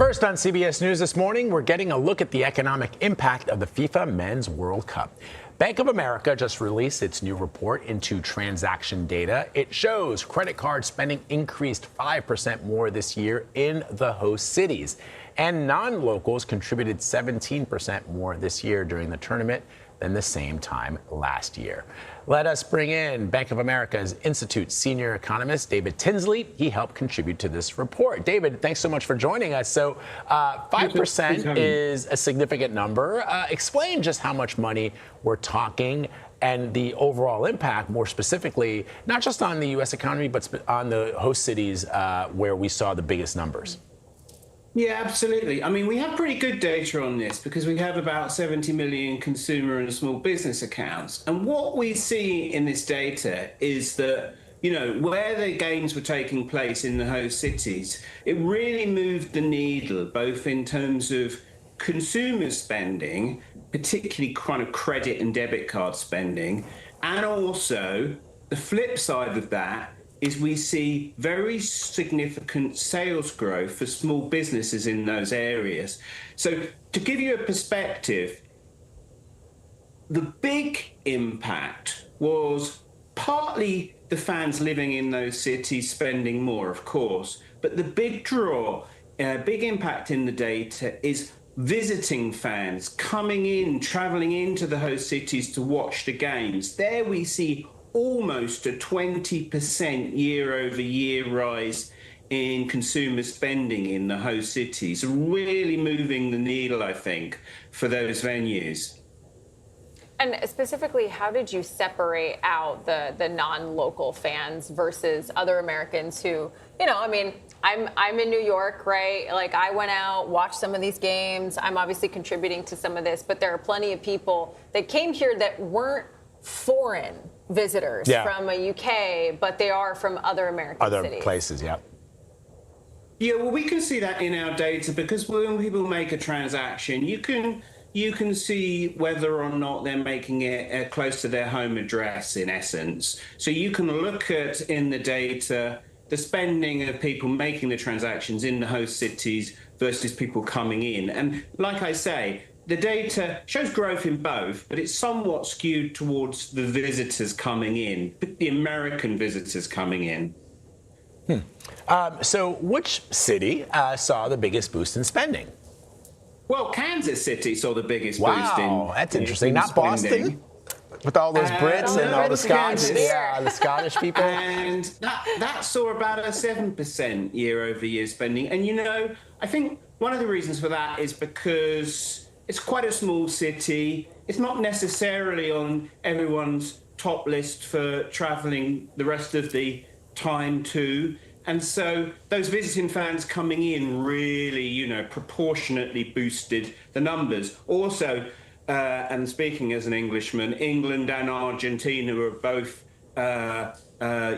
First on CBS News this morning, we're getting a look at the economic impact of the FIFA Men's World Cup. Bank of America just released its new report into transaction data. It shows credit card spending increased 5% more this year in the host cities. And non-locals contributed 17% more this year during the tournament than the same time last year. Let us bring in Bank of America's Institute senior economist, David Tinsley. He helped contribute to this report. David, thanks so much for joining us. So 5% is a significant number. Explain just how much money we're talking and the overall impact, more specifically, not just on the U.S. economy, but on the host cities where we saw the biggest numbers. Yeah, absolutely. I mean, we have pretty good data on this because we have about 70 million consumer and small business accounts. And what we see in this data is that, where the games were taking place in the host cities, it really moved the needle, both in terms of consumer spending, particularly kind of credit and debit card spending, and also the flip side of that is we see very significant sales growth for small businesses in those areas. So to give you a perspective, the big impact was partly the fans living in those cities spending more, of course, but the big draw, big impact in the data is visiting fans coming in, traveling into the host cities to watch the games. There we see almost a 20% year-over-year rise in consumer spending in the host cities, really moving the needle, I think, for those venues. And specifically, how did you separate out the non-local fans versus other Americans who, I'm in New York, right? Like, I went out, watched some of these games. I'm obviously contributing to some of this, but there are plenty of people that came here that weren't foreign visitors from a UK, but they are from other American cities. Other places, yeah. Yeah, well, we can see that in our data because when people make a transaction, you can see whether or not they're making it close to their home address, in essence. So you can look at, in the data, the spending of people making the transactions in the host cities versus people coming in. And like I say, the data shows growth in both, but it's somewhat skewed towards the visitors coming in, the American visitors coming in. So which city saw the biggest boost in spending? Well, Kansas City saw the biggest boost in. Wow, that's interesting. Not Boston? With all those Brits and all the Scots, the Scottish people. And that saw about a 7% year-over-year spending. And, I think one of the reasons for that is because it's quite a small city. It's not necessarily on everyone's top list for traveling the rest of the time too. And so those visiting fans coming in really, proportionately boosted the numbers. Also, and speaking as an Englishman, England and Argentina were both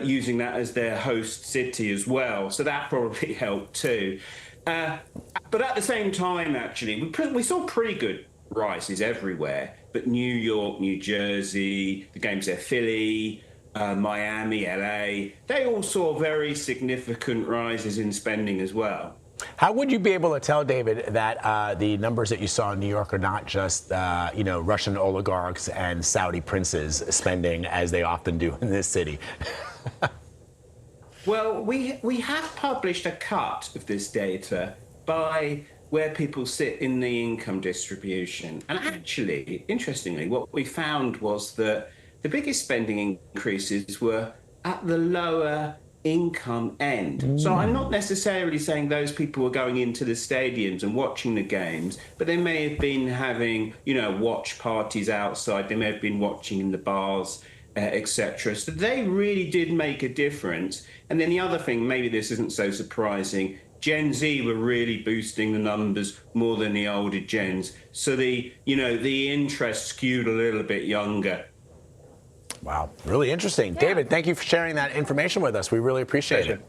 using that as their host city as well. So that probably helped too. But at the same time, actually, we saw pretty good rises everywhere. But New York, New Jersey, the games there, Philly, Miami, LA, they all saw very significant rises in spending as well. How would you be able to tell, David, that the numbers that you saw in New York are not just, Russian oligarchs and Saudi princes spending as they often do in this city? Well, we have published a cut of this data by where people sit in the income distribution. And actually, interestingly, what we found was that the biggest spending increases were at the lower income end. So I'm not necessarily saying those people were going into the stadiums and watching the games, but they may have been having, watch parties outside. They may have been watching in the bars, etc. So they really did make a difference. And then the other thing, maybe this isn't so surprising, Gen Z were really boosting the numbers more than the older gens. So the interest skewed a little bit younger. Wow, really interesting. Yeah. David, thank you for sharing that information with us. We really appreciate it.